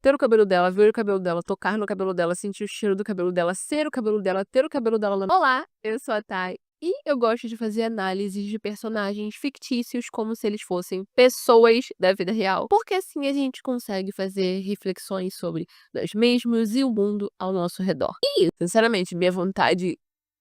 ter o cabelo dela, ver o cabelo dela, tocar no cabelo dela, sentir o cheiro do cabelo dela, ser o cabelo dela, ter o cabelo dela na... Olá, eu sou a Thay. E eu gosto de fazer análises de personagens fictícios como se eles fossem pessoas da vida real, porque assim a gente consegue fazer reflexões sobre nós mesmos e o mundo ao nosso redor. E, sinceramente, minha vontade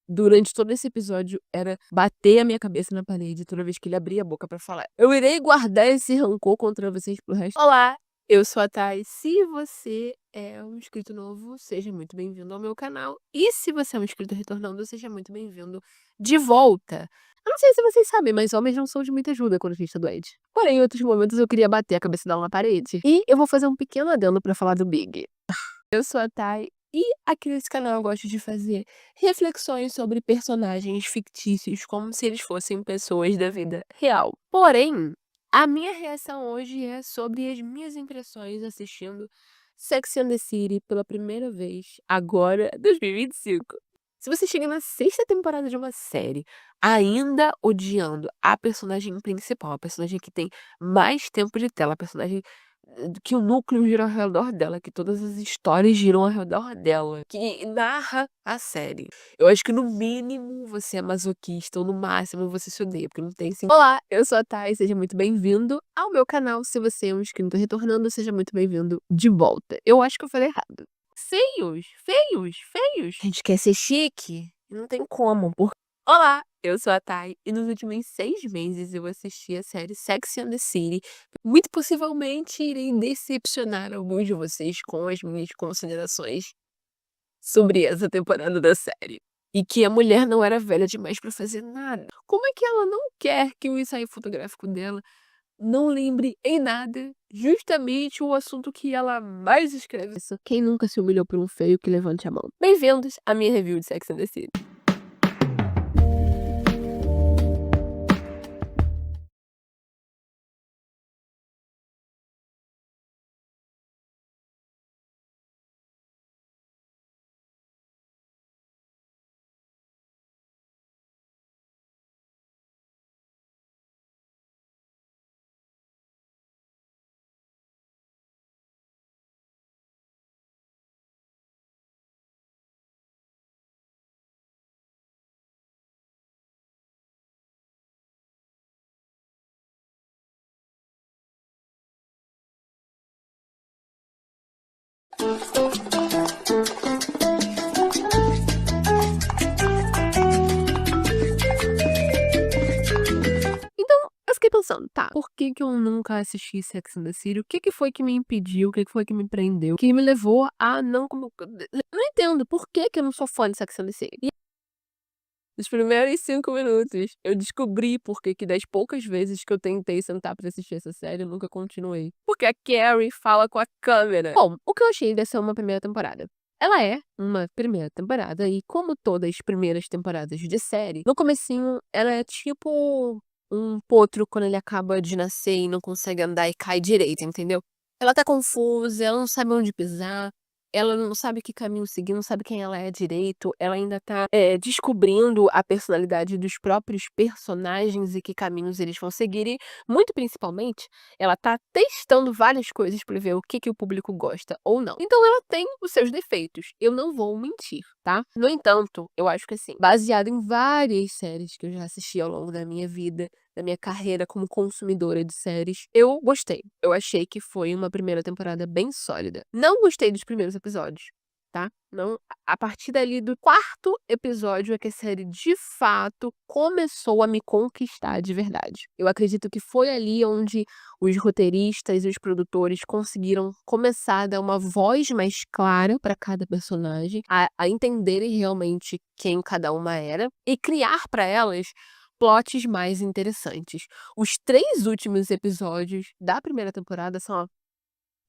durante todo esse episódio era bater a minha cabeça na parede toda vez que ele abria a boca pra falar. Eu irei guardar esse rancor contra vocês pro resto. Olá, eu sou a Thay. Se você é um inscrito novo, seja muito bem-vindo ao meu canal. E se você é um inscrito retornando, seja muito bem-vindo de volta. Eu não sei se vocês sabem, mas homens não são de muita ajuda quando a gente tá doente. Porém, em outros momentos eu queria bater a cabeça dela na parede. E eu vou fazer um pequeno adendo pra falar do Big. Eu sou a Thay. E aqui nesse canal eu gosto de fazer reflexões sobre personagens fictícios como se eles fossem pessoas da vida real. Porém, a minha reação hoje é sobre as minhas impressões assistindo Sex and the City pela primeira vez, agora, 2025. Se você chega na sexta temporada de uma série, ainda odiando a personagem principal, a personagem que tem mais tempo de tela, a personagem que o núcleo gira ao redor dela, que todas as histórias giram ao redor dela, que narra a série. Eu acho que no mínimo você é masoquista, ou no máximo você se odeia, porque não tem sim. Olá, eu sou a Thay, seja muito bem-vindo ao meu canal. Se você é um inscrito retornando, seja muito bem-vindo de volta. Eu acho que eu falei errado. Feios, feios, feios. A gente quer ser chique, não tem como. Olá, eu sou a Thay e nos últimos 6 meses eu assisti a série Sex and the City. Muito possivelmente irei decepcionar alguns de vocês com as minhas considerações sobre essa temporada da série. E que a mulher não era velha demais pra fazer nada. Como é que ela não quer que o ensaio fotográfico dela não lembre em nada justamente o assunto que ela mais escreve? Quem nunca se humilhou por um feio que levante a mão. Bem-vindos à minha review de Sex and the City. Então, eu fiquei pensando, tá, por que que eu nunca assisti Sex and the City? O que que foi que me impediu? O que que foi que me prendeu? Que me levou a não entendo por que que eu não sou fã de Sex and the City. E nos primeiros 5 minutos, eu descobri por que que das poucas vezes que eu tentei sentar pra assistir essa série, eu nunca continuei. Porque a Carrie fala com a câmera. Bom, o que eu achei dessa uma primeira temporada? Ela é uma primeira temporada e como todas as primeiras temporadas de série, no comecinho ela é tipo um potro quando ele acaba de nascer e não consegue andar e cai direito, entendeu? Ela tá confusa, ela não sabe onde pisar, ela não sabe que caminho seguir, não sabe quem ela é direito, ela ainda tá descobrindo a personalidade dos próprios personagens e que caminhos eles vão seguir e, muito principalmente, ela tá testando várias coisas pra ver o que que o público gosta ou não. Então ela tem os seus defeitos, eu não vou mentir, tá? No entanto, eu acho que assim, baseado em várias séries que eu já assisti ao longo da minha vida, da minha carreira como consumidora de séries, eu gostei. Eu achei que foi uma primeira temporada bem sólida. Não gostei dos primeiros episódios, tá? Não, a partir dali do 4º episódio é que a série de fato começou a me conquistar de verdade. Eu acredito que foi ali onde os roteiristas e os produtores conseguiram começar a dar uma voz mais clara para cada personagem, a entenderem realmente quem cada uma era e criar para elas plots mais interessantes. Os 3 últimos episódios da primeira temporada são, ó,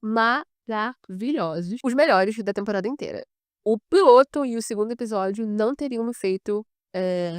maravilhosos, os melhores da temporada inteira. O piloto e o 2º episódio não teriam me feito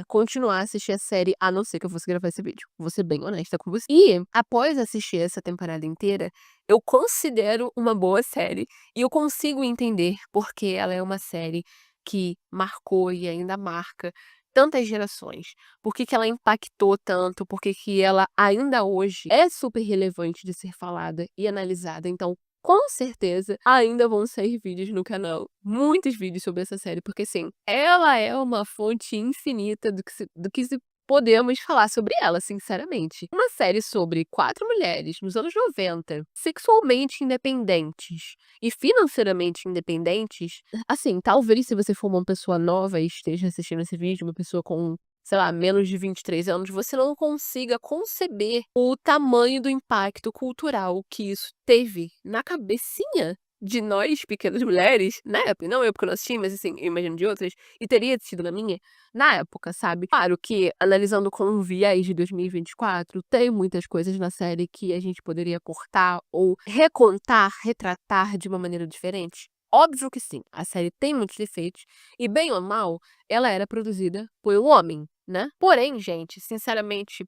continuar a assistir a série, a não ser que eu fosse gravar esse vídeo. Vou ser bem honesta com você. E, após assistir essa temporada inteira, eu considero uma boa série e eu consigo entender porque ela é uma série que marcou e ainda marca tantas gerações. Por que que ela impactou tanto, por que que ela ainda hoje é super relevante de ser falada e analisada. Então, com certeza ainda vão sair vídeos no canal, muitos vídeos sobre essa série, porque assim, ela é uma fonte infinita do que se podemos falar sobre ela, sinceramente. Uma série sobre 4 mulheres nos anos 90, sexualmente independentes e financeiramente independentes, assim, talvez se você for uma pessoa nova e esteja assistindo esse vídeo, uma pessoa com, sei lá, menos de 23 anos, você não consiga conceber o tamanho do impacto cultural que isso teve na cabecinha de nós, pequenas mulheres, na época. Não eu, porque eu não assisti, mas assim, eu imagino de outras, e teria sido na minha, na época, sabe? Claro que, analisando com um viés de 2024, tem muitas coisas na série que a gente poderia cortar ou recontar, retratar de uma maneira diferente. Óbvio que sim, a série tem muitos defeitos, e bem ou mal, ela era produzida por um homem, né. Porém, gente, sinceramente,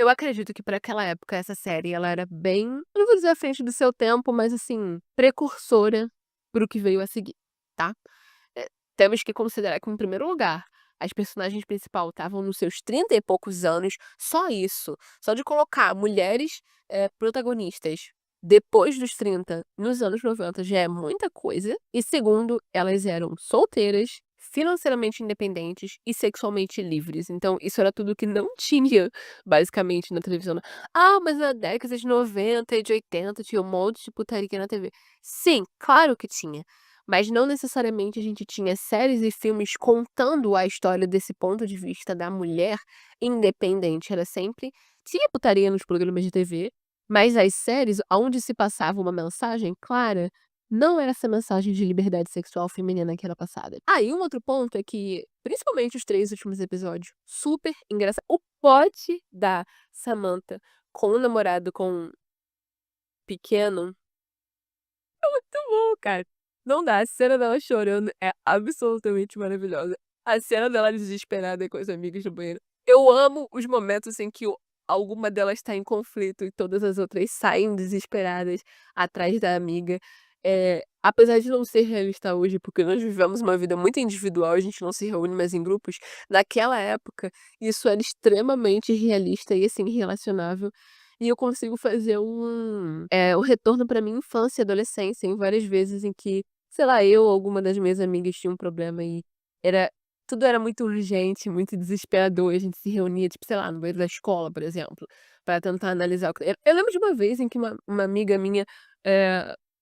eu acredito que para aquela época essa série ela era bem, eu não vou dizer à frente do seu tempo, mas assim, precursora para o que veio a seguir, tá. Temos que considerar que, em primeiro lugar, as personagens principal estavam nos seus 30 e poucos anos, só isso, só de colocar mulheres, protagonistas depois dos 30 nos anos 90 já é muita coisa. E segundo, elas eram solteiras, financeiramente independentes e sexualmente livres. Então isso era tudo que não tinha, basicamente, na televisão. "Ah, mas na década de 90 e de 80 tinha um monte de putaria na TV". Sim, claro que tinha. Mas não necessariamente a gente tinha séries e filmes contando a história desse ponto de vista da mulher independente, era sempre tinha putaria nos programas de TV, mas as séries aonde se passava uma mensagem clara, não era essa mensagem de liberdade sexual feminina que era passada. E um outro ponto é que, principalmente os 3 últimos episódios, super engraçado o plot da Samantha com o namorado com pequeno muito bom, cara. Não dá, a cena dela chorando é absolutamente maravilhosa. A cena dela desesperada com as amigas no banheiro. Eu amo os momentos em que alguma delas está em conflito e todas as outras saem desesperadas atrás da amiga. Apesar de não ser realista hoje, porque nós vivemos uma vida muito individual, a gente não se reúne mais em grupos, naquela época isso era extremamente realista e, assim, relacionável. E eu consigo fazer um retorno pra minha infância e adolescência em várias vezes em que, sei lá, eu ou alguma das minhas amigas tinha um problema e era tudo era muito urgente, muito desesperador, e a gente se reunia, tipo, sei lá, no banheiro da escola, por exemplo, pra tentar analisar o que eu lembro de uma vez em que uma amiga minha,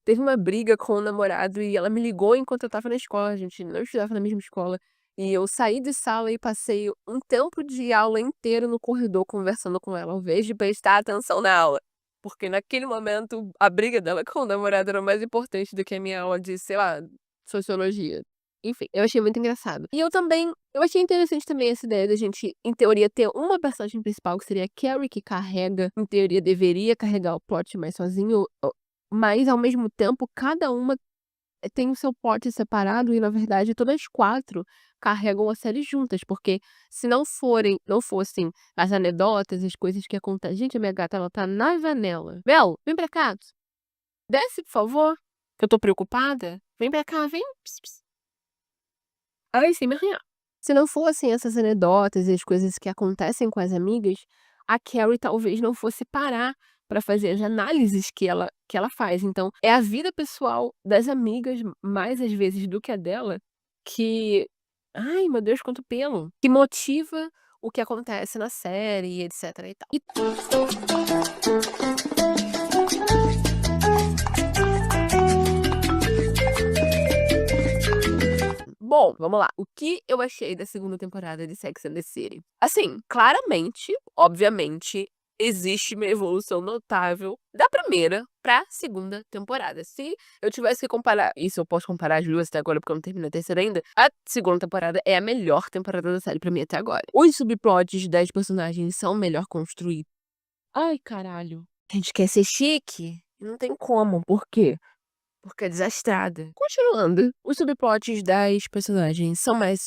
teve uma briga com o namorado e ela me ligou enquanto eu estava na escola, a gente não estudava na mesma escola. E eu saí de sala e passei um tempo de aula inteiro no corredor conversando com ela, ao invés de prestar atenção na aula. Porque naquele momento a briga dela com o namorado era mais importante do que a minha aula de, sei lá, sociologia. Enfim, eu achei muito engraçado. E eu achei interessante também essa ideia da gente, em teoria, ter uma personagem principal, que seria a Carrie, que carrega, em teoria, deveria carregar o plot mais sozinho, mas ao mesmo tempo cada uma tem o seu plot separado e, na verdade, todas as 4 carregam a série juntas, porque se não fossem as anedotas, as coisas que acontecem. Gente, a minha gata, ela tá na janela. Bel, vem pra cá. Desce, por favor, que eu tô preocupada. Vem pra cá, vem. Ps, ps. Ai, sem me arranhar. Se não fossem essas anedotas e as coisas que acontecem com as amigas, a Carrie talvez não fosse parar pra fazer as análises que ela faz. Então, é a vida pessoal das amigas, mais às vezes do que a dela, que ai, meu Deus, quanto pelo! Que motiva o que acontece na série, etc e tal. Bom, vamos lá. O que eu achei da segunda temporada de Sex and the City? Assim, claramente, obviamente, existe uma evolução notável da primeira pra segunda temporada. Se eu tivesse que comparar, isso eu posso comparar as 2 até agora, porque eu não terminei a terceira ainda, a segunda temporada é a melhor temporada da série pra mim até agora. Os subplots das personagens são melhor construídos. Ai, caralho. A gente quer ser chique? Não tem como. Por quê? Porque é desastrada. Continuando, os subplots das personagens são mais,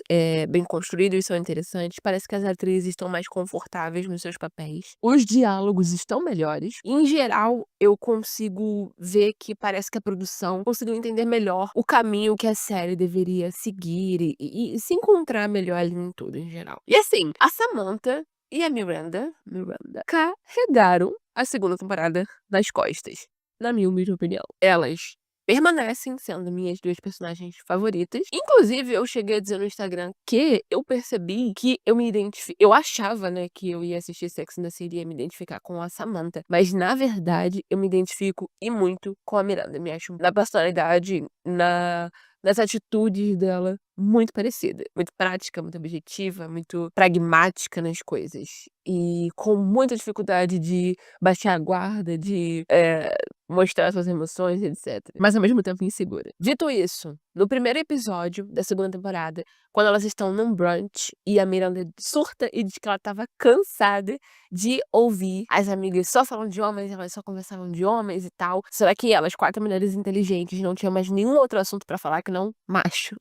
bem construídos, são interessantes, parece que as atrizes estão mais confortáveis nos seus papéis. Os diálogos estão melhores. Em geral, eu consigo ver que parece que a produção conseguiu entender melhor o caminho que a série deveria seguir e se encontrar melhor ali em tudo, em geral. E assim, a Samantha e a Miranda carregaram a segunda temporada nas costas. na minha humilde opinião. Elas permanecem sendo minhas 2 personagens favoritas. Inclusive, eu cheguei a dizer no Instagram que eu percebi que eu achava, né, que eu ia assistir Sex and the City e ia me identificar com a Samantha, mas na verdade eu me identifico e muito com a Miranda. Me acho na personalidade, nas atitudes dela muito parecida. Muito prática, muito objetiva, muito pragmática nas coisas. E com muita dificuldade de baixar a guarda, de mostrar suas emoções, etc. Mas ao mesmo tempo insegura. Dito isso, no primeiro episódio da segunda temporada, quando elas estão num brunch e a Miranda surta e diz que ela estava cansada de ouvir as amigas só falando de homens, elas só conversavam de homens e tal. Será que elas, 4 mulheres inteligentes, não tinham mais nenhum outro assunto pra falar que não macho?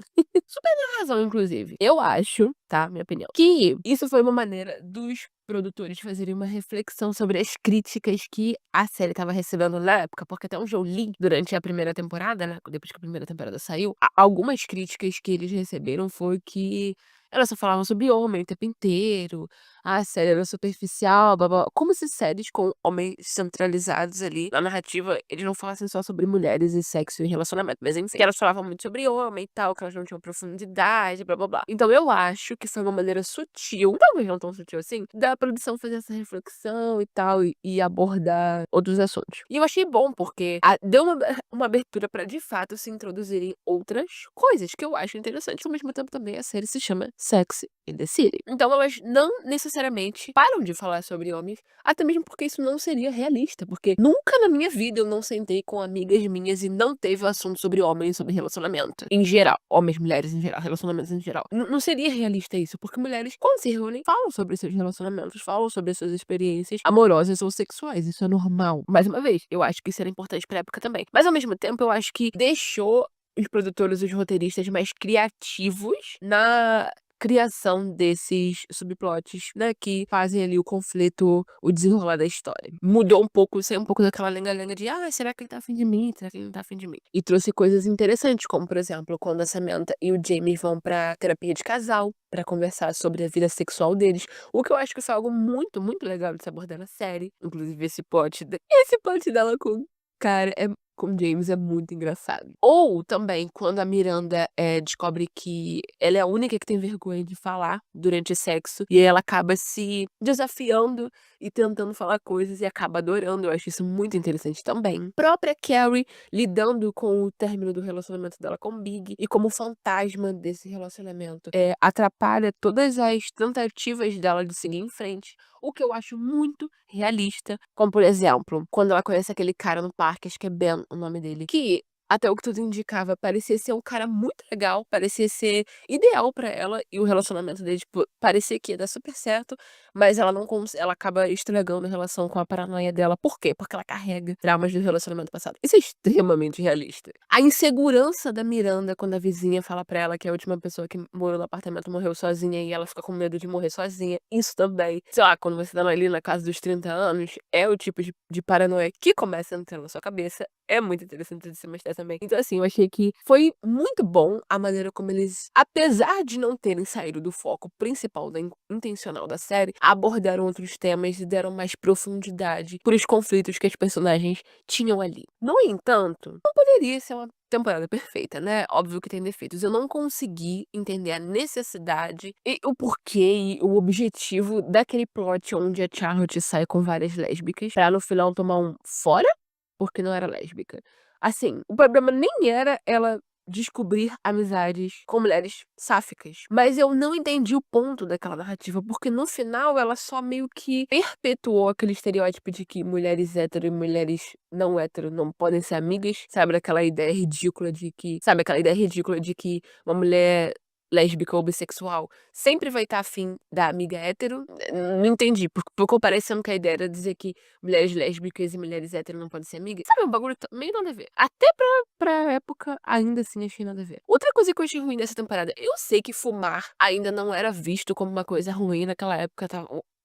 Super tem razão, inclusive. Eu acho, tá? Minha opinião, que isso foi uma maneira dos produtores fazerem uma reflexão sobre as críticas que a série estava recebendo na época, porque até onde eu li durante a primeira temporada, né, depois que a primeira temporada saiu, algumas críticas que eles receberam foi que elas só falavam sobre homem o tempo inteiro, a série era superficial, blá, blá, como se séries com homens centralizados ali na narrativa, eles não falassem só sobre mulheres e sexo e relacionamento, mas enfim, que elas falavam muito sobre homem e tal, que elas não tinham profundidade, blá blá blá. Então eu acho que foi uma maneira sutil, talvez não tão sutil assim, da produção fazer essa reflexão e tal, e abordar outros assuntos. E eu achei bom, porque deu uma abertura pra de fato se introduzirem outras coisas que eu acho interessantes. Ao mesmo tempo também a série se chama Sex and the City. Então elas não necessariamente param de falar sobre homens, até mesmo porque isso não seria realista, porque nunca na minha vida eu não sentei com amigas minhas e não teve o assunto sobre homens, sobre relacionamento. Em geral, homens, mulheres em geral, relacionamentos em geral. Não seria realista isso, porque mulheres, quando se reúnem, falam sobre seus relacionamentos, falam sobre suas experiências amorosas ou sexuais. Isso é normal. Mais uma vez, eu acho que isso era importante pra época também. Mas ao mesmo tempo, eu acho que deixou os produtores, os roteiristas mais criativos na criação desses subplots, né, que fazem ali o conflito, o desenrolar da história. Mudou um pouco, saiu um pouco daquela lenga-lenga de será que ele tá afim de mim? Será que ele não tá afim de mim? E trouxe coisas interessantes, como por exemplo, quando a Samantha e o Jamie vão pra terapia de casal, pra conversar sobre a vida sexual deles, o que eu acho que foi algo muito, muito legal de se abordar na série. Inclusive esse plot dela com cara, com James é muito engraçado. Ou também quando a Miranda, descobre que ela é a única que tem vergonha de falar durante o sexo, e aí ela acaba se desafiando e tentando falar coisas e acaba adorando, eu acho isso muito interessante também. Própria Carrie lidando com o término do relacionamento dela com o Big e como fantasma desse relacionamento, atrapalha todas as tentativas dela de seguir em frente, o que eu acho muito realista, como por exemplo, quando ela conhece aquele cara no parque, acho que é Ben o nome dele, que até o que tudo indicava, parecia ser um cara muito legal, parecia ser ideal pra ela, e o relacionamento dele, tipo, parecia que ia dar super certo, mas ela acaba estragando a relação com a paranoia dela. Por quê? Porque ela carrega traumas do relacionamento passado. Isso é extremamente realista. A insegurança da Miranda quando a vizinha fala pra ela que a última pessoa que morou no apartamento morreu sozinha e ela fica com medo de morrer sozinha. Isso também. Sei lá, quando você tá ali na casa dos 30 anos, é o tipo de paranoia que começa a entrar na sua cabeça. É muito interessante de se mostrar também. Então, assim, eu achei que foi muito bom a maneira como eles, apesar de não terem saído do foco principal intencional da série, abordaram outros temas e deram mais profundidade para os conflitos que as personagens tinham ali. No entanto, não poderia ser uma temporada perfeita, né? Óbvio que tem defeitos. Eu não consegui entender a necessidade e o porquê e o objetivo daquele plot onde a Charlotte sai com várias lésbicas pra no final tomar um fora porque não era lésbica. Assim, o problema nem era ela descobrir amizades com mulheres sáficas, mas eu não entendi o ponto daquela narrativa, porque no final ela só meio que perpetuou aquele estereótipo de que mulheres hétero e mulheres não hétero não podem ser amigas, sabe aquela ideia ridícula de que uma mulher lésbica ou bissexual sempre vai estar afim da amiga hétero. Não entendi, porque ficou parecendo que a ideia era dizer que mulheres lésbicas e mulheres hétero não podem ser amigas. Sabe, um bagulho meio nada a ver. Até pra época, ainda assim, achei nada a ver. Outra coisa que eu achei ruim dessa temporada, eu sei que fumar ainda não era visto como uma coisa ruim naquela época,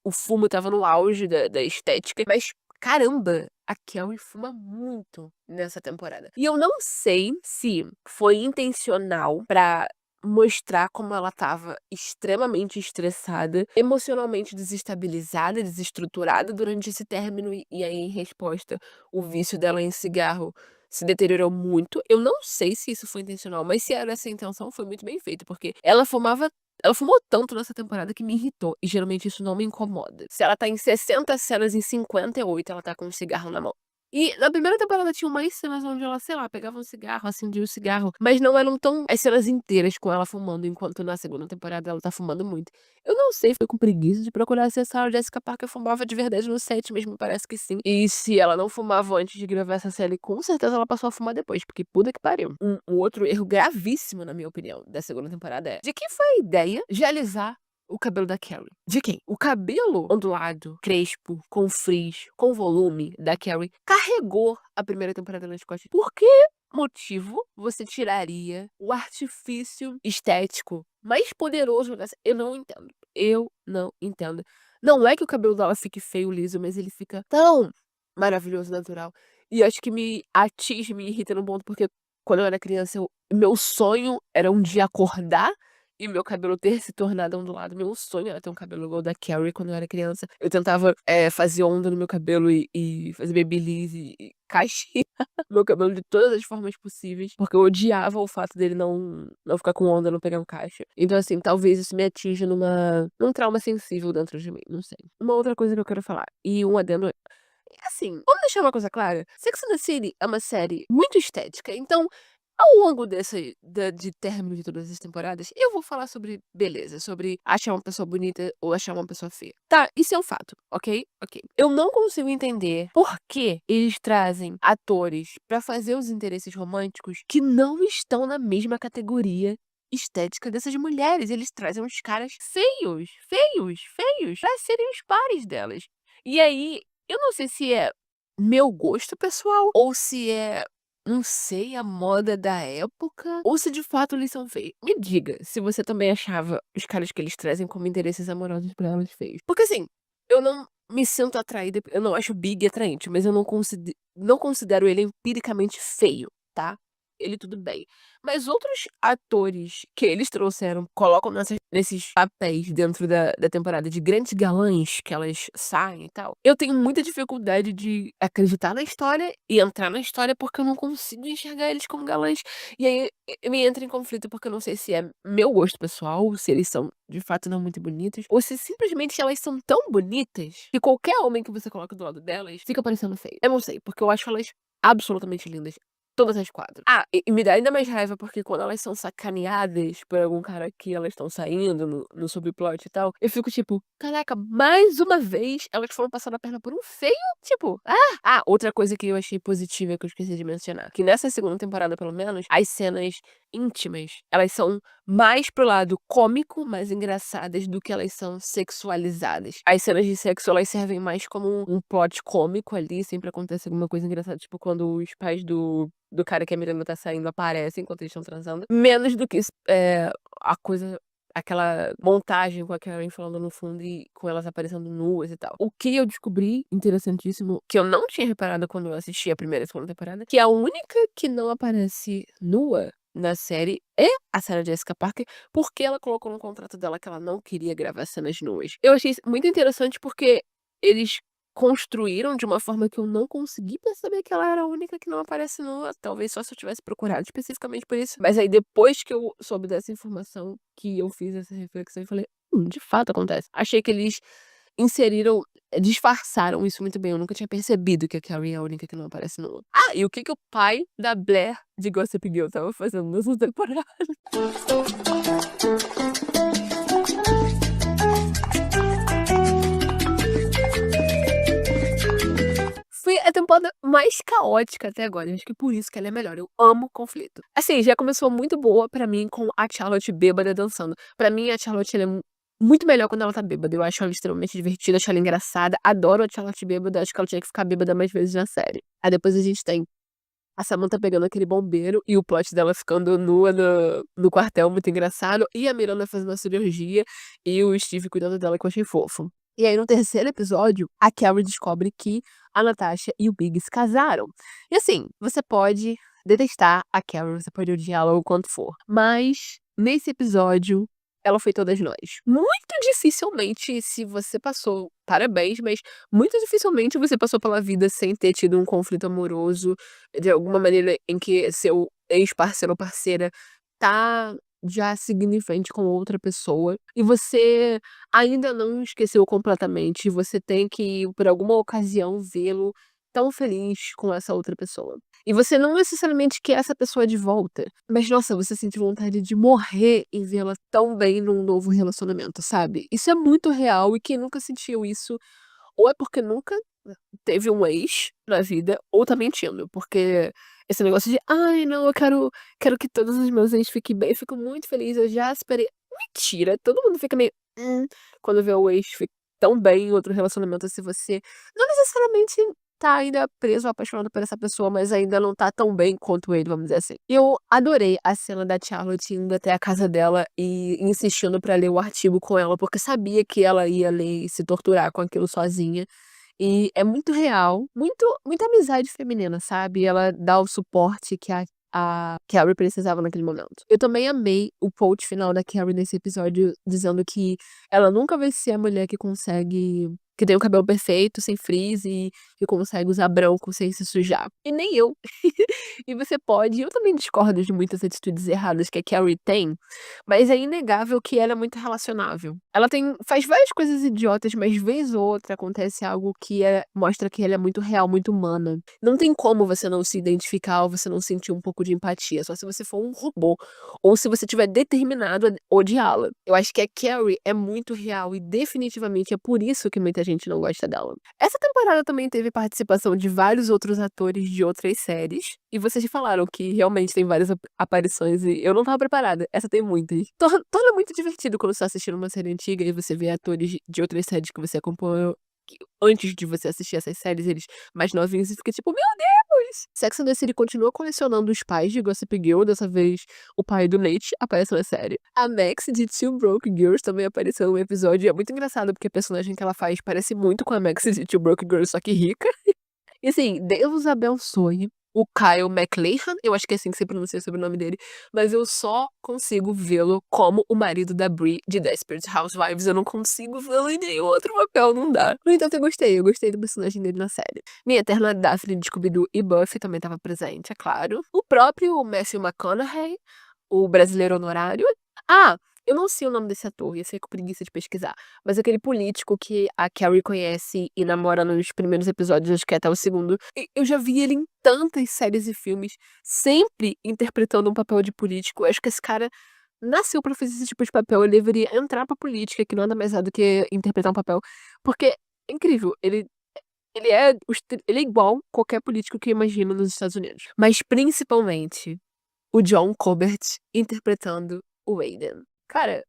o fumo tava no auge da estética, mas caramba, a Kelly fuma muito nessa temporada. E eu não sei se foi intencional pra mostrar como ela estava extremamente estressada, emocionalmente desestabilizada, desestruturada durante esse término, e aí, em resposta, o vício dela em cigarro se deteriorou muito. Eu não sei se isso foi intencional, mas se era essa a intenção, foi muito bem feito, porque ela fumou tanto nessa temporada que me irritou, e geralmente isso não me incomoda. Se ela tá em 60 cenas, em 58 ela tá com um cigarro na mão. E na primeira temporada tinham mais cenas onde ela, sei lá, pegava um cigarro, acendia o cigarro, mas não eram tão as cenas inteiras com ela fumando, enquanto na segunda temporada ela tá fumando muito. Eu não sei, foi com preguiça de procurar se a Jessica Parker fumava de verdade no set mesmo, parece que sim. E se ela não fumava antes de gravar essa série, com certeza ela passou a fumar depois, porque puta que pariu. Um outro erro gravíssimo, na minha opinião, da segunda temporada é: de quem foi a ideia de alisar o cabelo da Carrie? De quem? O cabelo ondulado, crespo, com frizz, com volume da Carrie carregou a primeira temporada nas costas. Por que motivo você tiraria o artifício estético mais poderoso dessa? Eu não entendo. Eu não entendo. Não é que o cabelo dela fique feio, liso, mas ele fica tão maravilhoso, natural. E acho que me atinge, me irrita num ponto, porque quando eu era criança, meu sonho era um dia acordar e meu cabelo ter se tornado ondulado. Meu sonho era ter um cabelo igual o da Carrie quando eu era criança. Eu tentava, fazer onda no meu cabelo e fazer babyliss e cachear meu cabelo de todas as formas possíveis, porque eu odiava o fato dele não ficar com onda, não pegar um cacho. Então, assim, talvez isso me atinja num trauma sensível dentro de mim, não sei. Uma outra coisa que eu quero falar, e um adendo, assim, vamos deixar uma coisa clara, Sex and the City é uma série muito estética, então, ao longo de término de todas as temporadas, eu vou falar sobre beleza, sobre achar uma pessoa bonita ou achar uma pessoa feia. Tá, isso é um fato, ok? Ok. Eu não consigo entender por que eles trazem atores pra fazer os interesses românticos que não estão na mesma categoria estética dessas mulheres. Eles trazem uns caras feios, feios, feios, pra serem os pares delas. E aí, eu não sei se é meu gosto pessoal ou se é, não sei, a moda da época, ou se de fato eles são feios. Me diga se você também achava os caras que eles trazem como interesses amorosos pra elas feios. Porque assim, eu não me sinto atraída, eu não acho o Big atraente, mas eu não considero ele empiricamente feio, tá? Ele tudo bem. Mas outros atores que eles trouxeram, colocam nesses papéis dentro da temporada de grandes galãs que elas saem e tal, eu tenho muita dificuldade de acreditar na história e entrar na história, porque eu não consigo enxergar eles como galãs. E aí me entra em conflito, porque eu não sei se é meu gosto pessoal, se eles são de fato não muito bonitos, ou se simplesmente elas são tão bonitas que qualquer homem que você coloca do lado delas fica parecendo feio. Eu não sei, porque eu acho elas absolutamente lindas. Todas as 4. Ah, e me dá ainda mais raiva, porque quando elas são sacaneadas por algum cara que elas estão saindo no subplot e tal, eu fico tipo: "Caraca, mais uma vez elas foram passando a perna por um feio", tipo, outra coisa que eu achei positiva, que eu esqueci de mencionar, que nessa segunda temporada, pelo menos, as cenas íntimas, elas são mais pro lado cômico, mais engraçadas, do que elas são sexualizadas. As cenas de sexo, elas servem mais como um plot cômico ali, sempre acontece alguma coisa engraçada, tipo quando os pais do cara que a Miranda tá saindo aparecem enquanto eles estão transando, menos do que a coisa, aquela montagem com a Karen falando no fundo e com elas aparecendo nuas e tal. O que eu descobri interessantíssimo, que eu não tinha reparado quando eu assisti a primeira e segunda temporada, que a única que não aparece nua na série é a Sarah Jessica Parker, porque ela colocou no contrato dela que ela não queria gravar cenas nuas. Eu achei isso muito interessante, porque eles construíram de uma forma que eu não consegui perceber que ela era a única que não aparece nua, talvez só se eu tivesse procurado especificamente por isso. Mas aí, depois que eu soube dessa informação, que eu fiz essa reflexão e falei: de fato acontece". Achei que eles disfarçaram isso muito bem, eu nunca tinha percebido que a Carrie é a única que não aparece nua. Ah, e o que que o pai da Blair de Gossip Girl estava fazendo nessa temporada? Foi a temporada mais caótica até agora, acho que por isso que ela é melhor, eu amo conflito. Assim, já começou muito boa pra mim com a Charlotte bêbada dançando. Pra mim, a Charlotte, ela é muito melhor quando ela tá bêbada, eu acho ela extremamente divertida, acho ela engraçada, adoro a Charlotte bêbada, acho que ela tinha que ficar bêbada mais vezes na série. Aí depois a gente tem a Samantha pegando aquele bombeiro e o plot dela ficando nua no quartel, muito engraçado, e a Miranda fazendo a cirurgia e o Steve cuidando dela, que eu achei fofo. E aí, no terceiro episódio, a Carrie descobre que a Natasha e o Big se casaram. E assim, você pode detestar a Carrie, você pode odiá-la o quanto for, mas nesse episódio, ela foi todas nós. Muito dificilmente, se você passou, parabéns, mas muito dificilmente você passou pela vida sem ter tido um conflito amoroso, de alguma maneira em que seu ex-parceiro ou parceira tá já seguindo em frente com outra pessoa, e você ainda não esqueceu completamente, você tem que, por alguma ocasião, vê-lo tão feliz com essa outra pessoa. E você não necessariamente quer essa pessoa de volta, mas nossa, você sente vontade de morrer em vê-la tão bem num novo relacionamento, sabe? Isso é muito real e quem nunca sentiu isso, ou é porque nunca teve um ex na vida, ou tá mentindo, porque esse negócio de: "Ai não, eu quero que todos os meus ex fiquem bem, eu fico muito feliz, eu já esperei". Mentira, todo mundo fica meio quando vê o ex tão bem em outro relacionamento, se você não necessariamente tá ainda preso ou apaixonado por essa pessoa, mas ainda não tá tão bem quanto ele, vamos dizer assim. Eu adorei a cena da Charlotte indo até a casa dela e insistindo pra ler o artigo com ela, porque sabia que ela ia ler e se torturar com aquilo sozinha. E é muito real, muita amizade feminina, sabe, ela dá o suporte que a Carrie precisava naquele momento. Eu também amei o quote final da Carrie nesse episódio, dizendo que ela nunca vai ser a mulher que tem o cabelo perfeito, sem frizz e que consegue usar branco sem se sujar. E nem eu. E você pode eu também discordo de muitas atitudes erradas que a Carrie tem, mas é inegável que ela é muito relacionável. Ela faz várias coisas idiotas, mas vez ou outra acontece algo que mostra que ela é muito real, muito humana. Não tem como você não se identificar ou você não sentir um pouco de empatia, só se você for um robô, ou se você estiver determinado a odiá-la. Eu acho que a Carrie é muito real e definitivamente é por isso que muita gente não gosta dela. Essa temporada também teve participação de vários outros atores de outras séries, e vocês falaram que realmente tem várias aparições e eu não estava preparada, essa tem muitas. Torna muito divertido quando você tá assistindo uma série antiga e você vê atores de outras séries que você acompanhou antes de você assistir essas séries, eles mais novinhos e fica tipo: "Meu Deus!". Sex and the City continua colecionando os pais de Gossip Girl, dessa vez o pai do Nate aparece na série. A Max de Two Broke Girls também apareceu no episódio e é muito engraçado porque a personagem que ela faz parece muito com a Max de Two Broke Girls, só que rica. E assim, Deus abençoe o Kyle MacLachlan, eu acho que é assim que se pronuncia sobre o sobrenome dele, mas eu só consigo vê-lo como o marido da Brie de Desperate Housewives, eu não consigo vê-lo em nenhum outro papel, não dá. No entanto, eu gostei do personagem dele na série. Minha eterna Daphne de Scooby-Doo e Buffy também estava presente, é claro. O próprio Matthew McConaughey, o brasileiro honorário. Ah, eu não sei o nome desse ator, ia ser com preguiça de pesquisar, mas aquele político que a Carrie conhece e namora nos primeiros episódios, acho que é até o segundo. Eu já vi ele em tantas séries e filmes, sempre interpretando um papel de político. Eu acho que esse cara nasceu pra fazer esse tipo de papel, ele deveria entrar pra política, que nada mais é do que interpretar um papel, porque é incrível, ele é igual qualquer político que eu imagino nos Estados Unidos. Mas principalmente o John Colbert interpretando o Aiden. Cara,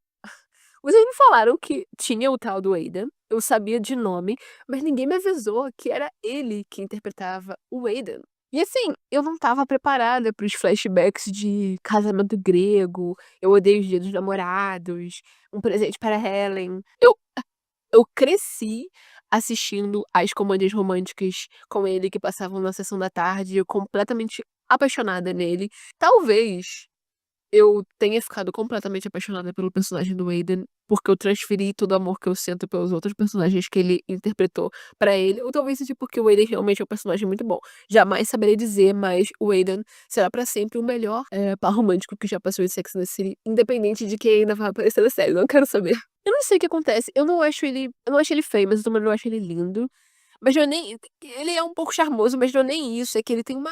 vocês me falaram que tinha o tal do Aiden, eu sabia de nome, mas ninguém me avisou que era ele que interpretava o Aiden. E assim, eu não estava preparada para os flashbacks de casamento grego, eu odeio os Dia dos Namorados, um presente para Helen. Eu cresci assistindo as comédias românticas com ele que passavam na sessão da tarde, eu completamente apaixonada nele. Talvez eu tenha ficado completamente apaixonada pelo personagem do Aiden, porque eu transferi todo o amor que eu sinto pelos outros personagens que ele interpretou pra ele, ou talvez seja porque o Aiden realmente é um personagem muito bom. Jamais saberei dizer, mas o Aiden será pra sempre o melhor, par romântico que já passou em Sex and the City, independente de quem ainda vai aparecer na série, não quero saber. Eu não sei o que acontece, eu não acho ele feio, mas eu também não acho ele lindo, mas eu nem ele é um pouco charmoso, mas não é nem isso, é que ele tem uma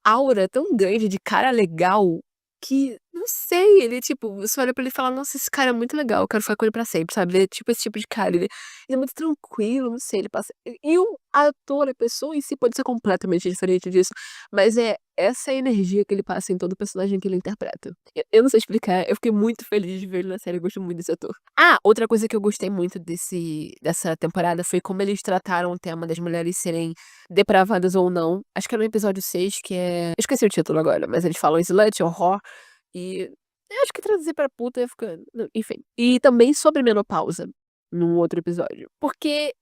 aura tão grande de cara legal que, não sei, ele, tipo, você olha pra ele e fala: "Nossa, esse cara é muito legal, eu quero ficar com ele pra sempre", sabe. Ele é tipo esse tipo de cara, ele é muito tranquilo, não sei, ele passa e o ator, a pessoa em si pode ser completamente diferente disso, mas é essa energia que ele passa em todo personagem que ele interpreta. Eu não sei explicar, eu fiquei muito feliz de ver ele na série, eu gosto muito desse ator. Ah, outra coisa que eu gostei muito dessa temporada foi como eles trataram o tema das mulheres serem depravadas ou não. Acho que é no episódio 6 que é eu esqueci o título agora, mas eles falam slut ou whore, e eu acho que traduzir pra puta ia ficar enfim. E também sobre menopausa, num outro episódio, porque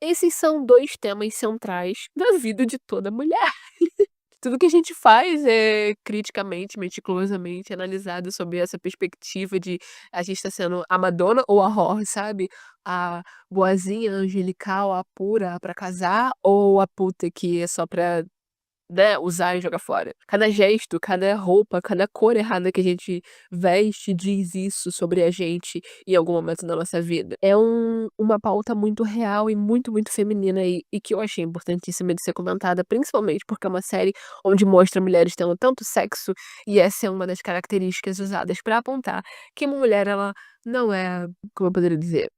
esses são 2 temas centrais da vida de toda mulher. Tudo que a gente faz é criticamente, meticulosamente analisado sob essa perspectiva de a gente tá sendo a Madonna ou a Whore, sabe? A boazinha, angelical, a pura pra casar ou a puta que é só pra, né, usar e jogar fora. Cada gesto, cada roupa, cada cor errada que a gente veste diz isso sobre a gente em algum momento da nossa vida. É uma pauta muito real e muito, muito feminina e que eu achei importantíssima de ser comentada, principalmente porque é uma série onde mostra mulheres tendo tanto sexo, e essa é uma das características usadas pra apontar que uma mulher ela não é, como eu poderia dizer,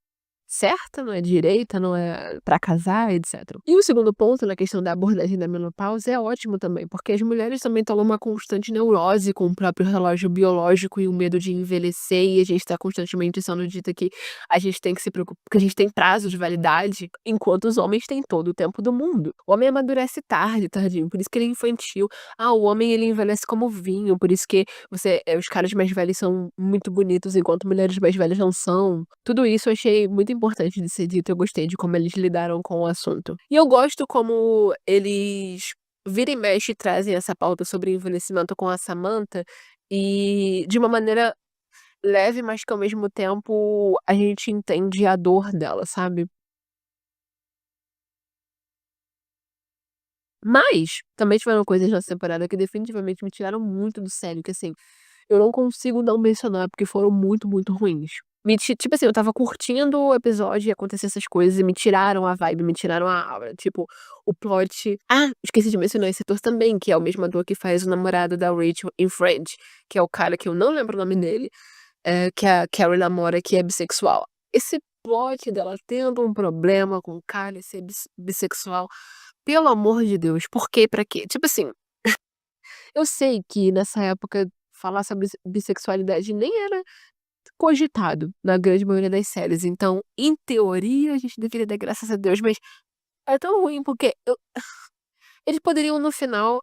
certa, não é direita, não é pra casar, etcétera. E o segundo ponto, na questão da abordagem da menopausa, é ótimo também, porque as mulheres também estão numa constante neurose com o próprio relógio biológico e o medo de envelhecer, e a gente tá constantemente sendo dita que a gente tem que se preocupar, que a gente tem prazo de validade, enquanto os homens têm todo o tempo do mundo. O homem amadurece tarde, tardinho, por isso que ele é infantil. Ah, o homem ele envelhece como vinho, por isso que os caras mais velhos são muito bonitos, enquanto mulheres mais velhas não são. Tudo isso eu achei muito importante de ser dito, eu gostei de como eles lidaram com o assunto. E eu gosto como eles vira e mexe trazem essa pauta sobre envelhecimento com a Samantha, e de uma maneira leve, mas que ao mesmo tempo a gente entende a dor dela, sabe. Mas, também tiveram coisas nessa temporada que definitivamente me tiraram muito do sério, que assim, eu não consigo não mencionar, porque foram muito, muito ruins. Tipo assim, eu estava curtindo o episódio e acontecia essas coisas e me tiraram a vibe, me tiraram a aura, tipo, o plot esqueci de mencionar esse ator também, que é o mesmo ator que faz o namorado da Rachel em Friends, que é o cara que eu não lembro o nome dele, que a Carrie namora, que é bissexual. Esse plot dela tendo um problema com o cara e ser bissexual, pelo amor de Deus, por quê, pra quê? Tipo assim, eu sei que nessa época falar sobre bissexualidade nem era cogitado na grande maioria das séries, então, em teoria, a gente deveria dar graças a Deus, mas é tão ruim porque eles poderiam no final,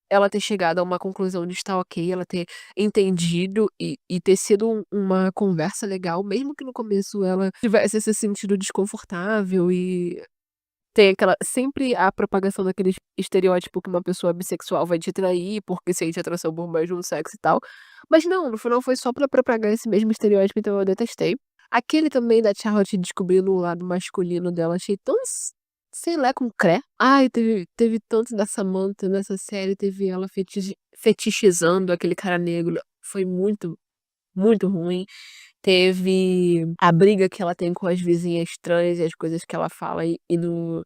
ela ter chegado a uma conclusão de estar ok, ela ter entendido e ter sido uma conversa legal, mesmo que no começo ela tivesse se sentido desconfortável e tem aquela sempre a propagação daquele estereótipo que uma pessoa bissexual vai te trair, porque sente atração por mais de um sexo e tal. Mas não, no final foi só pra propagar esse mesmo estereótipo, então eu detestei. Aquele também da Charlotte descobrindo o lado masculino dela, achei tão sei lá, com cré. Ai, teve tanto da Samantha nessa série, teve ela fetichizando aquele cara negro, foi muito, muito ruim. Teve a briga que ela tem com as vizinhas trans e as coisas que ela fala e no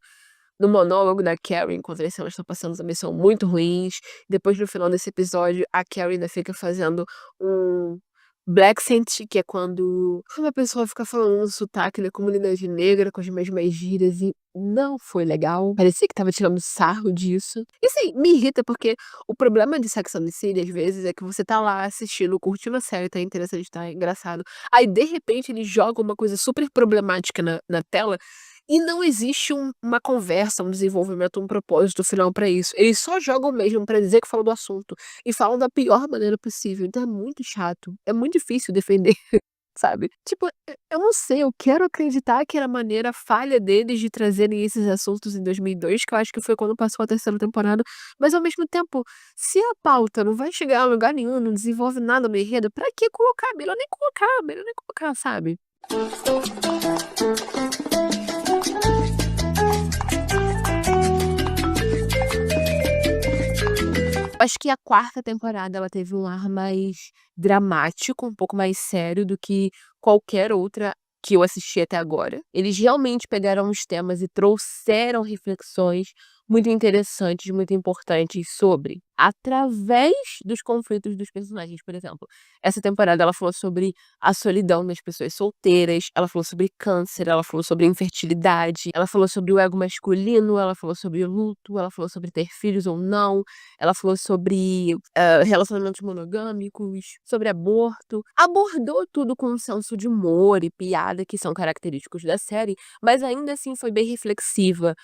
monólogo da Carrie, enquanto elas estão passando também são muito ruins. Depois, no final desse episódio, a Carrie ainda fica fazendo um blaccent, que é quando uma pessoa fica falando um sotaque da comunidade negra com as mesmas gírias e não foi legal. Parecia que estava tirando sarro disso. E assim, me irrita porque o problema de Sex and the City, às vezes, é que você tá lá assistindo, curtindo a série, tá interessante, tá engraçado. Aí, de repente, ele joga uma coisa super problemática na tela e não existe uma conversa, um desenvolvimento, um propósito final pra isso. Eles só jogam mesmo pra dizer que falam do assunto, e falam da pior maneira possível, então é muito chato, é muito difícil defender, sabe. Tipo, eu não sei, eu quero acreditar que era a maneira falha deles de trazerem esses assuntos em 2002, que eu acho que foi quando passou a terceira temporada, mas ao mesmo tempo, se a pauta não vai chegar a lugar nenhum, não desenvolve nada no enredo, pra que colocar? Melhor nem colocar, sabe. Acho que a quarta temporada ela teve um ar mais dramático, um pouco mais sério do que qualquer outra que eu assisti até agora. Eles realmente pegaram os temas e trouxeram reflexões muito interessantes, muito importantes sobre através dos conflitos dos personagens, por exemplo. Essa temporada ela falou sobre a solidão das pessoas solteiras, ela falou sobre câncer, ela falou sobre infertilidade, ela falou sobre o ego masculino, ela falou sobre o luto, ela falou sobre ter filhos ou não, ela falou sobre, relacionamentos monogâmicos, sobre aborto. Abordou tudo com um senso de humor e piada que são característicos da série, mas ainda assim foi bem reflexiva,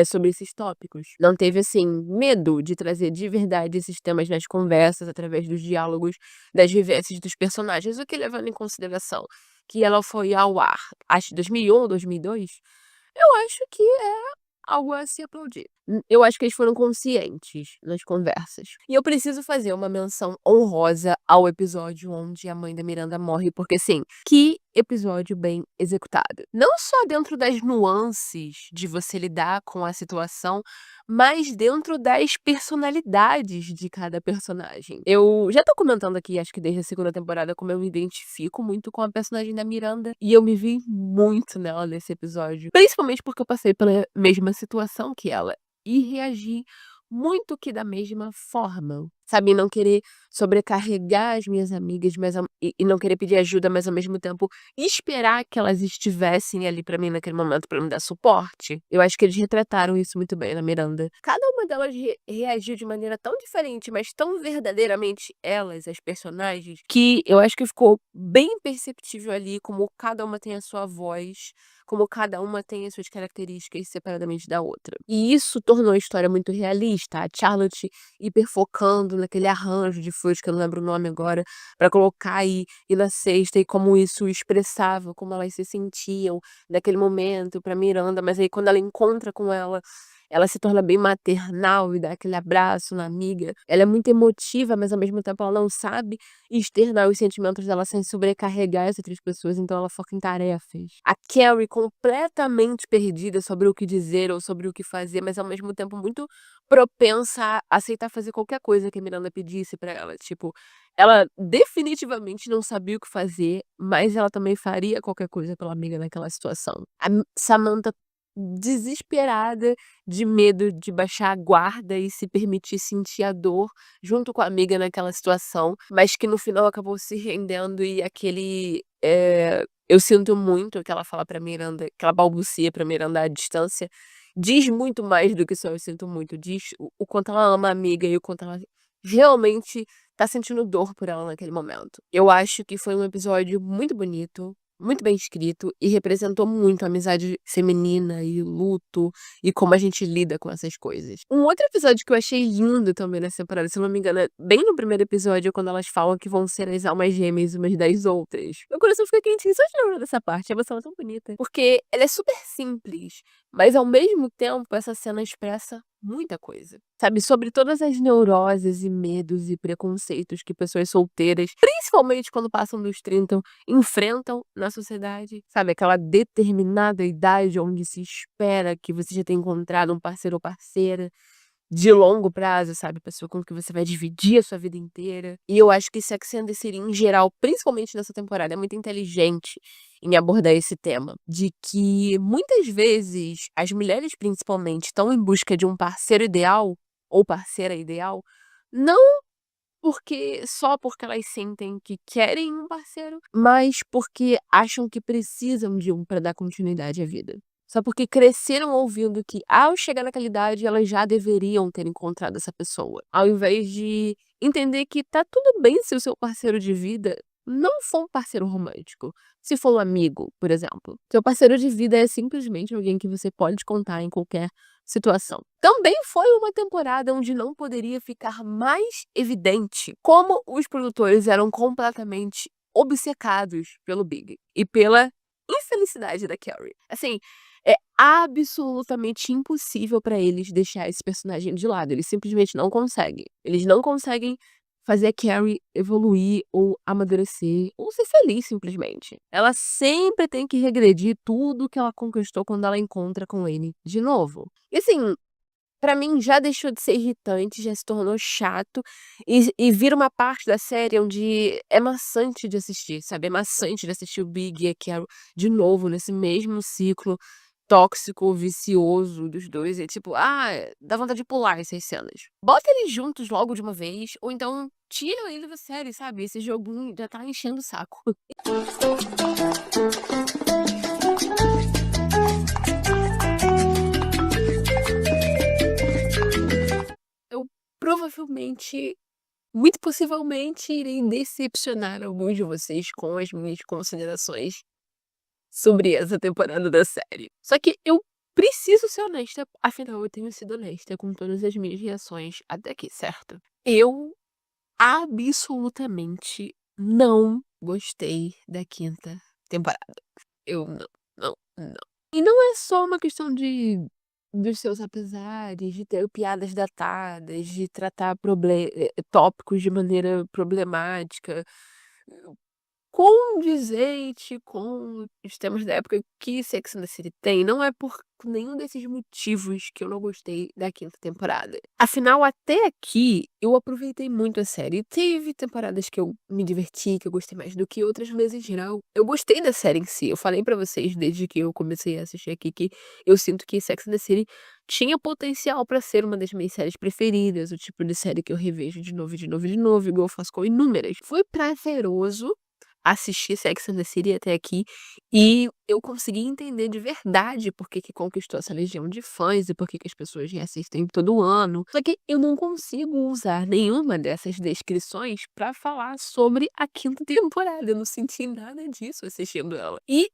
sobre esses tópicos. Não teve, assim, medo de trazer de verdade esses temas nas conversas, através dos diálogos, das vivências dos personagens, o que levando em consideração que ela foi ao ar, acho 2001 ou 2002, eu acho que é algo a se aplaudir. Eu acho que eles foram conscientes nas conversas. E eu preciso fazer uma menção honrosa ao episódio onde a mãe da Miranda morre, porque assim, que episódio bem executado. Não só dentro das nuances de você lidar com a situação, mas dentro das personalidades de cada personagem. Eu já tô comentando aqui, acho que desde a segunda temporada, como eu me identifico muito com a personagem da Miranda, e eu me vi muito nela nesse episódio, principalmente porque eu passei pela mesma situação que ela e reagi muito que da mesma forma, sabe, não querer sobrecarregar as minhas amigas, mas e não querer pedir ajuda, mas ao mesmo tempo esperar que elas estivessem ali pra mim naquele momento pra me dar suporte. Eu acho que eles retrataram isso muito bem na Miranda. Cada uma delas reagiu de maneira tão diferente, mas tão verdadeiramente elas, as personagens, que eu acho que ficou bem perceptível ali como cada uma tem a sua voz, como cada uma tem as suas características separadamente da outra. E isso tornou a história muito realista. A Charlotte hiperfocando naquele arranjo de flores, que eu não lembro o nome agora, pra colocar aí e na cesta, e como isso expressava como elas se sentiam naquele momento pra Miranda, mas aí quando ela encontra com ela se torna bem maternal e dá aquele abraço na amiga. Ela é muito emotiva, mas ao mesmo tempo ela não sabe externar os sentimentos dela sem sobrecarregar as outras pessoas, então ela foca em tarefas. A Carrie completamente perdida sobre o que dizer ou sobre o que fazer, mas ao mesmo tempo muito propensa a aceitar fazer qualquer coisa que a Miranda pedisse pra ela, tipo, ela definitivamente não sabia o que fazer, mas ela também faria qualquer coisa pela amiga naquela situação. A Samantha desesperada, de medo de baixar a guarda e se permitir sentir a dor junto com a amiga naquela situação, mas que no final acabou se rendendo e aquele, "eu sinto muito", que ela fala pra Miranda, que ela balbucia pra Miranda à distância, diz muito mais do que só "eu sinto muito", diz o quanto ela ama a amiga e o quanto ela realmente tá sentindo dor por ela naquele momento. Eu acho que foi um episódio muito bonito, muito bem escrito e representou muito a amizade feminina e o luto e como a gente lida com essas coisas. Um outro episódio que eu achei lindo também nessa temporada, se eu não me engano, é bem no primeiro episódio, quando elas falam que vão ser as almas gêmeas umas das outras. Meu coração fica quentinho só de lembrar dessa parte, a emoção é tão bonita. Porque ela é super simples, mas ao mesmo tempo essa cena expressa muita coisa. Sabe, sobre todas as neuroses e medos e preconceitos que pessoas solteiras, principalmente quando passam dos 30, enfrentam na sociedade, sabe, aquela determinada idade onde se espera que você já tenha encontrado um parceiro ou parceira de longo prazo, sabe, pessoa com que você vai dividir a sua vida inteira. E eu acho que Sex and the City em geral, principalmente nessa temporada, é muito inteligente em abordar esse tema, de que muitas vezes as mulheres principalmente estão em busca de um parceiro ideal ou parceira ideal, não só porque elas sentem que querem um parceiro, mas porque acham que precisam de um para dar continuidade à vida. Só porque cresceram ouvindo que ao chegar naquela idade elas já deveriam ter encontrado essa pessoa, ao invés de entender que tá tudo bem se o seu parceiro de vida não for um parceiro romântico, se for um amigo, por exemplo. Seu parceiro de vida é simplesmente alguém que você pode contar em qualquer situação. Também foi uma temporada onde não poderia ficar mais evidente como os produtores eram completamente obcecados pelo Big e pela infelicidade da Carrie. Assim, é absolutamente impossível pra eles deixar esse personagem de lado, eles simplesmente não conseguem. Eles não conseguem fazer a Carrie evoluir ou amadurecer ou ser feliz simplesmente. Ela sempre tem que regredir tudo que ela conquistou quando ela encontra com ele de novo. E assim, pra mim já deixou de ser irritante, já se tornou chato e vira uma parte da série onde é maçante de assistir, sabe, é maçante de assistir o Big e a Carol de novo nesse mesmo ciclo tóxico, vicioso dos 2 e tipo, dá vontade de pular essas cenas. Bota eles juntos logo de uma vez ou então tira ele da série, sabe, esse joguinho já tá enchendo o saco. Eu provavelmente, muito possivelmente, irei decepcionar alguns de vocês com as minhas considerações sobre essa temporada da série. Só que eu preciso ser honesta, afinal eu tenho sido honesta com todas as minhas reações até aqui, certo? Eu absolutamente não gostei da quinta temporada. Eu não, não, não. E não é só uma questão de dos seus apesares, de ter piadas datadas, de tratar tópicos de maneira problemática, condizente com os temas da época que Sex and the City tem. Não é por nenhum desses motivos que eu não gostei da quinta temporada. Afinal, até aqui, eu aproveitei muito a série. Teve temporadas que eu me diverti, que eu gostei mais do que outras, mas em geral, eu gostei da série em si. Eu falei pra vocês desde que eu comecei a assistir aqui que eu sinto que Sex and the City tinha potencial pra ser uma das minhas séries preferidas, o tipo de série que eu revejo de novo, e de novo, e de novo, igual eu faço com inúmeras. Foi prazeroso assistir Sex and the City até aqui, e eu consegui entender de verdade por que que conquistou essa legião de fãs e por que que as pessoas reassistem todo ano. Só que eu não consigo usar nenhuma dessas descrições pra falar sobre a quinta temporada. Eu não senti nada disso assistindo ela. E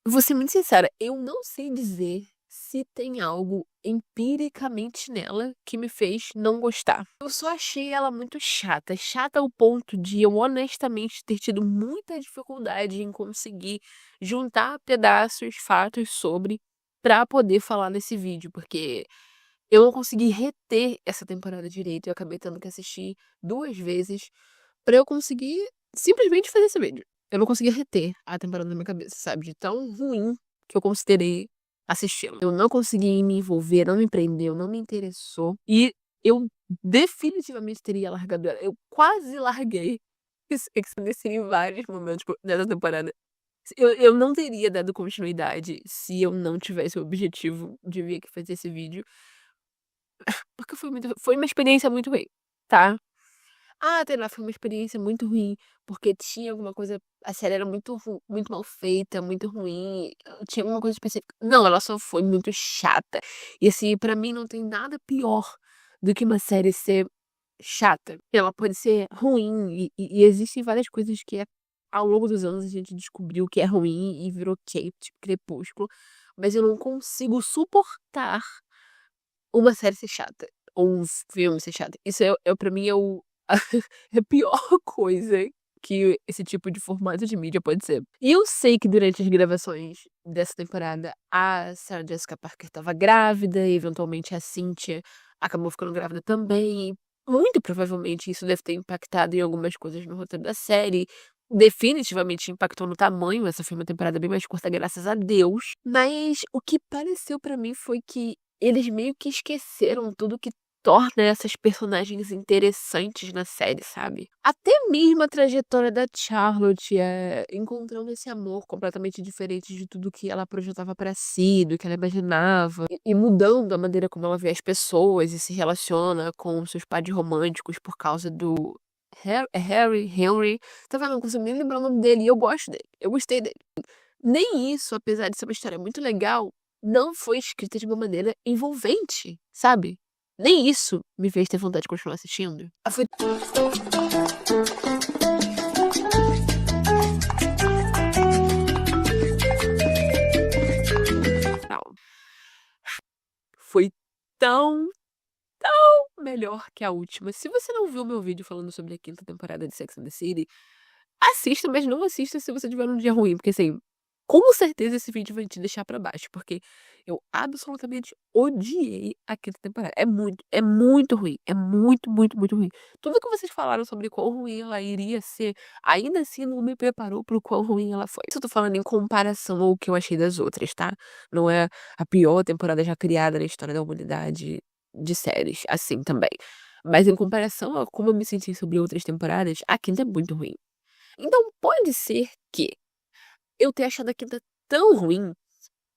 vou ser muito sincera, eu não sei dizer se tem algo empiricamente nela que me fez não gostar. Eu só achei ela muito chata, chata ao ponto de eu honestamente ter tido muita dificuldade em conseguir juntar pedaços, fatos sobre pra poder falar nesse vídeo, porque eu não consegui reter essa temporada direito. Eu acabei tendo que assistir 2 vezes pra eu conseguir simplesmente fazer esse vídeo. Eu não conseguia reter a temporada na minha cabeça, sabe, de tão ruim que eu considerei assisti-la. Eu não consegui me envolver, não me prendeu, não me interessou, e eu definitivamente teria largado ela. Eu quase larguei Sex and the City em vários momentos, tipo, nessa temporada. Eu não teria dado continuidade se eu não tivesse o objetivo de vir aqui fazer esse vídeo, porque foi uma experiência muito ruim, tá. Ah, sei lá, foi uma experiência muito ruim, porque tinha alguma coisa, a série era muito mal feita, muito ruim, tinha alguma coisa específica. Não, ela só foi muito chata. E assim, pra mim não tem nada pior do que uma série ser chata. Ela pode ser ruim e existem várias coisas que ao longo dos anos a gente descobriu que é ruim e virou tipo Crepúsculo, mas eu não consigo suportar uma série ser chata, ou um filme ser chato. Isso pra mim é o é a pior coisa que esse tipo de formato de mídia pode ser. E eu sei que durante as gravações dessa temporada, a Sarah Jessica Parker estava grávida, e eventualmente a Cynthia acabou ficando grávida também. E muito provavelmente isso deve ter impactado em algumas coisas no roteiro da série. Definitivamente impactou no tamanho. Essa foi uma temporada bem mais curta, graças a Deus. Mas o que pareceu pra mim foi que eles meio que esqueceram tudo que torna essas personagens interessantes na série, sabe. Até mesmo a trajetória da Charlotte, encontrando esse amor completamente diferente de tudo que ela projetava pra si, do que ela imaginava, e mudando a maneira como ela vê as pessoas e se relaciona com seus pares românticos por causa do Henry. Tá vendo, eu não consigo nem lembrar o nome dele, e eu gosto dele, eu gostei dele. Nem isso, apesar de ser uma história muito legal, não foi escrita de uma maneira envolvente, sabe. Nem isso me fez ter vontade de continuar assistindo. Foi tão, tão melhor que a última. Se você não viu meu vídeo falando sobre a quinta temporada de Sex and the City, assista, mas não assista se você tiver um dia ruim, porque assim, com certeza esse vídeo vai te deixar pra baixo, porque eu absolutamente odiei a quinta temporada. É muito ruim, é muito, muito, muito ruim. Tudo que vocês falaram sobre quão ruim ela iria ser, ainda assim não me preparou pro quão ruim ela foi. Isso eu tô falando em comparação ao que eu achei das outras, tá? Não é a pior temporada já criada na história da humanidade de séries, assim também. Mas em comparação a como eu me senti sobre outras temporadas, a quinta é muito ruim. Então pode ser que eu ter achado a quinta tão ruim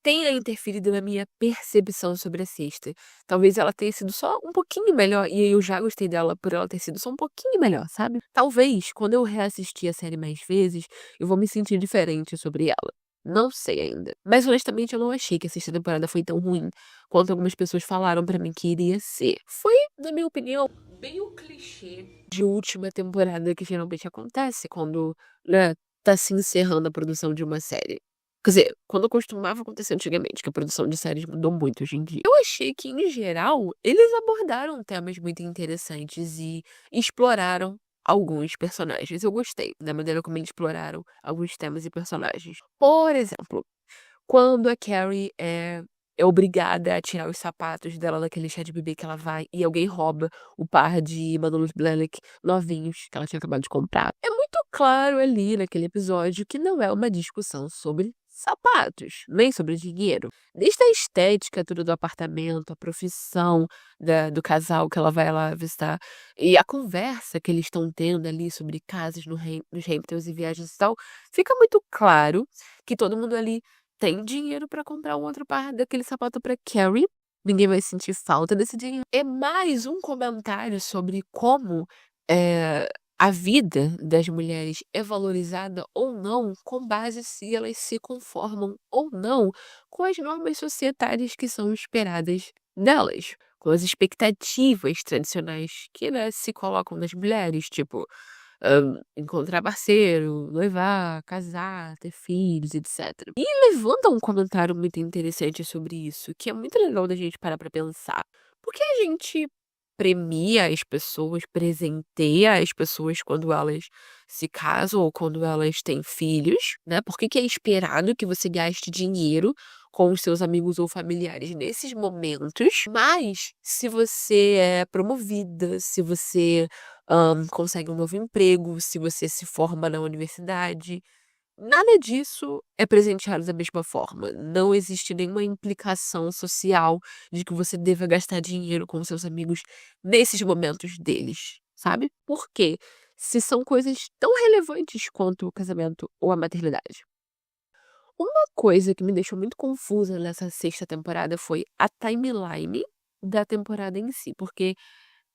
tenha interferido na minha percepção sobre a sexta. Talvez ela tenha sido só um pouquinho melhor, e eu já gostei dela por ela ter sido só um pouquinho melhor, sabe. Talvez, quando eu reassistir a série mais vezes, eu vou me sentir diferente sobre ela. Não sei ainda. Mas honestamente eu não achei que a sexta temporada foi tão ruim quanto algumas pessoas falaram pra mim que iria ser. Foi, na minha opinião, bem o clichê de última temporada que geralmente acontece quando, né, tá se encerrando a produção de uma série. Quer dizer, quando costumava acontecer antigamente, que a produção de séries mudou muito hoje em dia. Eu achei que, em geral, eles abordaram temas muito interessantes e exploraram alguns personagens. Eu gostei da maneira como eles exploraram alguns temas e personagens. Por exemplo, quando a Carrie é é obrigada a tirar os sapatos dela daquele chá de bebê que ela vai e alguém rouba o par de Manolos Blahnik novinhos que ela tinha acabado de comprar. É muito claro ali naquele episódio que não é uma discussão sobre sapatos, nem sobre dinheiro. Desde a estética, tudo do apartamento, a profissão do casal que ela vai lá visitar, e a conversa que eles estão tendo ali sobre casas nos Hamptons e viagens e tal, fica muito claro que todo mundo ali tem dinheiro pra comprar um outro par daquele sapato pra Carrie. Ninguém vai sentir falta desse dinheiro. É mais um comentário sobre como a vida das mulheres é valorizada ou não com base se elas se conformam ou não com as normas societárias que são esperadas delas, com as expectativas tradicionais que, né, se colocam nas mulheres, tipo, encontrar parceiro, noivar, casar, ter filhos, etc. E levanta um comentário muito interessante sobre isso, que é muito legal da gente parar pra pensar. Por que a gente premia as pessoas, presenteia as pessoas quando elas se casam ou quando elas têm filhos, né? Por que que é esperado que você gaste dinheiro com os seus amigos ou familiares nesses momentos? Mas se você é promovida, se você consegue um novo emprego, se você se forma na universidade, nada disso é presenteado da mesma forma. Não existe nenhuma implicação social de que você deva gastar dinheiro com seus amigos nesses momentos deles, sabe? Por quê? Se são coisas tão relevantes quanto o casamento ou a maternidade. Uma coisa que me deixou muito confusa nessa sexta temporada foi a timeline da temporada em si, porque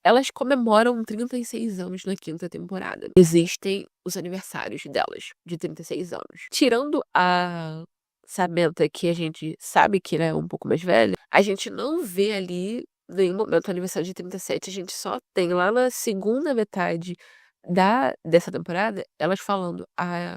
elas comemoram 36 anos na quinta temporada. Existem os aniversários delas, de 36 anos. Tirando a Samantha, que a gente sabe que ela é um pouco mais velha, a gente não vê ali nenhum momento o aniversário de 37. A gente só tem lá na segunda metade dessa temporada, elas falando, a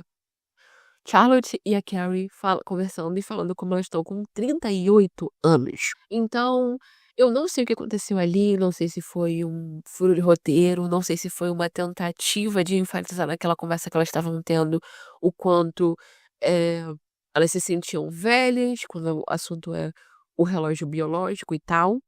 Charlotte e a Carrie conversando e falando como elas estão com 38 anos. Então, eu não sei o que aconteceu ali, não sei se foi um furo de roteiro, não sei se foi uma tentativa de enfatizar naquela conversa que elas estavam tendo o quanto elas se sentiam velhas, quando o assunto é o relógio biológico e tal.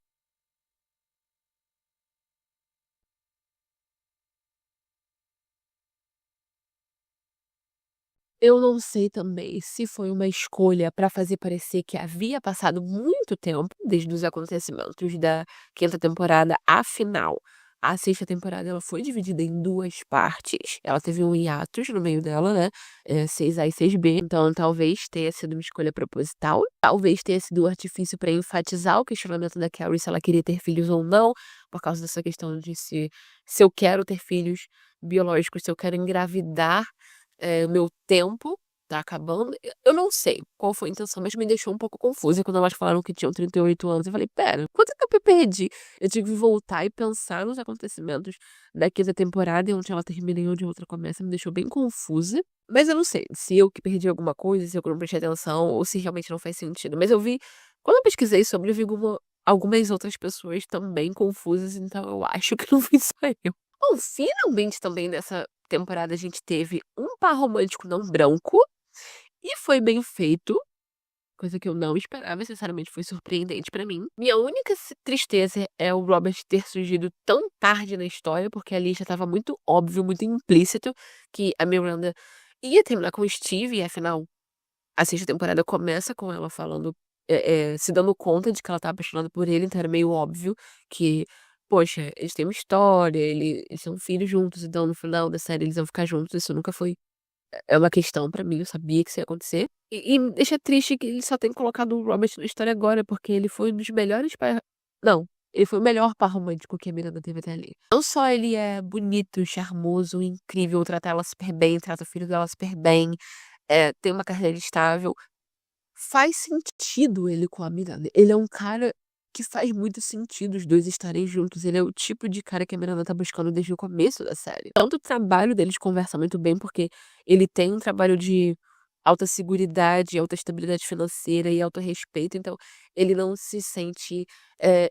Eu não sei também se foi uma escolha para fazer parecer que havia passado muito tempo desde os acontecimentos da quinta temporada, afinal, a sexta temporada ela foi dividida em 2 partes, ela teve um hiatus no meio dela, né, 6A e 6B, então talvez tenha sido uma escolha proposital, talvez tenha sido um artifício para enfatizar o questionamento da Carrie se ela queria ter filhos ou não, por causa dessa questão de se eu quero ter filhos biológicos, se eu quero engravidar o meu tempo tá acabando. Eu não sei qual foi a intenção, mas me deixou um pouco confusa quando elas falaram que tinham 38 anos. Eu falei: "Pera, quanto tempo eu perdi?". Eu tive que voltar e pensar nos acontecimentos da quinta temporada e onde ela termina e onde a outra começa, me deixou bem confusa. Mas eu não sei se eu que perdi alguma coisa, se eu que não prestei atenção ou se realmente não faz sentido. Mas eu vi quando eu pesquisei sobre, eu vi algumas outras pessoas também confusas, então eu acho que não fui só eu. Bom, finalmente também nessa temporada a gente teve um par romântico não branco, e foi bem feito, coisa que eu não esperava, sinceramente foi surpreendente pra mim. Minha única tristeza é o Robert ter surgido tão tarde na história, porque ali já estava muito óbvio, muito implícito que a Miranda ia terminar com o Steve, e afinal, a sexta temporada começa com ela falando, se dando conta de que ela tá apaixonada por ele, então era meio óbvio que, poxa, eles têm uma história, eles são filhos juntos, então no final da série eles vão ficar juntos, isso nunca foi é uma questão pra mim, eu sabia que isso ia acontecer. E me deixa triste que ele só tem colocado o Robert na história agora, porque ele foi um dos melhores não, ele foi o melhor par romântico que a Miranda teve até ali. Não só ele é bonito, charmoso, incrível, trata ela super bem, trata o filho dela super bem, tem uma carreira estável, faz sentido ele com a Miranda. Ele é um cara que faz muito sentido os 2 estarem juntos, ele é o tipo de cara que a Miranda tá buscando desde o começo da série. Tanto o trabalho deles conversa muito bem, porque ele tem um trabalho de alta seguridade, alta estabilidade financeira e alto respeito, então ele não se sente,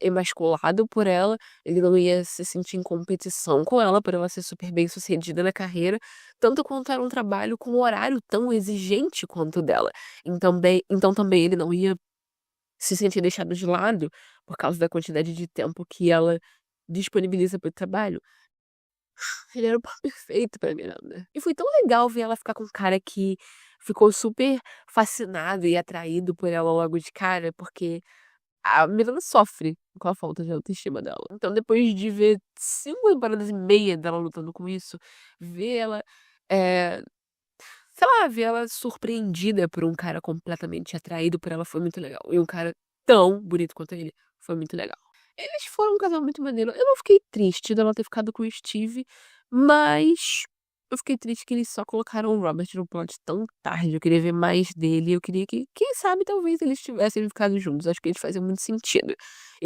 emasculado por ela, ele não ia se sentir em competição com ela, por ela ser super bem-sucedida na carreira, tanto quanto era um trabalho com um horário tão exigente quanto o dela. Então também ele não ia se sentir deixada de lado por causa da quantidade de tempo que ela disponibiliza para o trabalho. Ele era o par perfeito pra Miranda. E foi tão legal ver ela ficar com um cara que ficou super fascinado e atraído por ela logo de cara, porque a Miranda sofre com a falta de autoestima dela. Então depois de ver 5 temporadas e meia dela lutando com isso, ver ela, eh, sei lá, ver ela surpreendida por um cara completamente atraído por ela foi muito legal. E um cara tão bonito quanto ele, foi muito legal. Eles foram um casal muito maneiro. Eu não fiquei triste dela ter ficado com o Steve, mas eu fiquei triste que eles só colocaram o Robert no plot tão tarde. Eu queria ver mais dele, eu queria que, quem sabe, talvez eles tivessem ficado juntos. Acho que eles faziam muito sentido.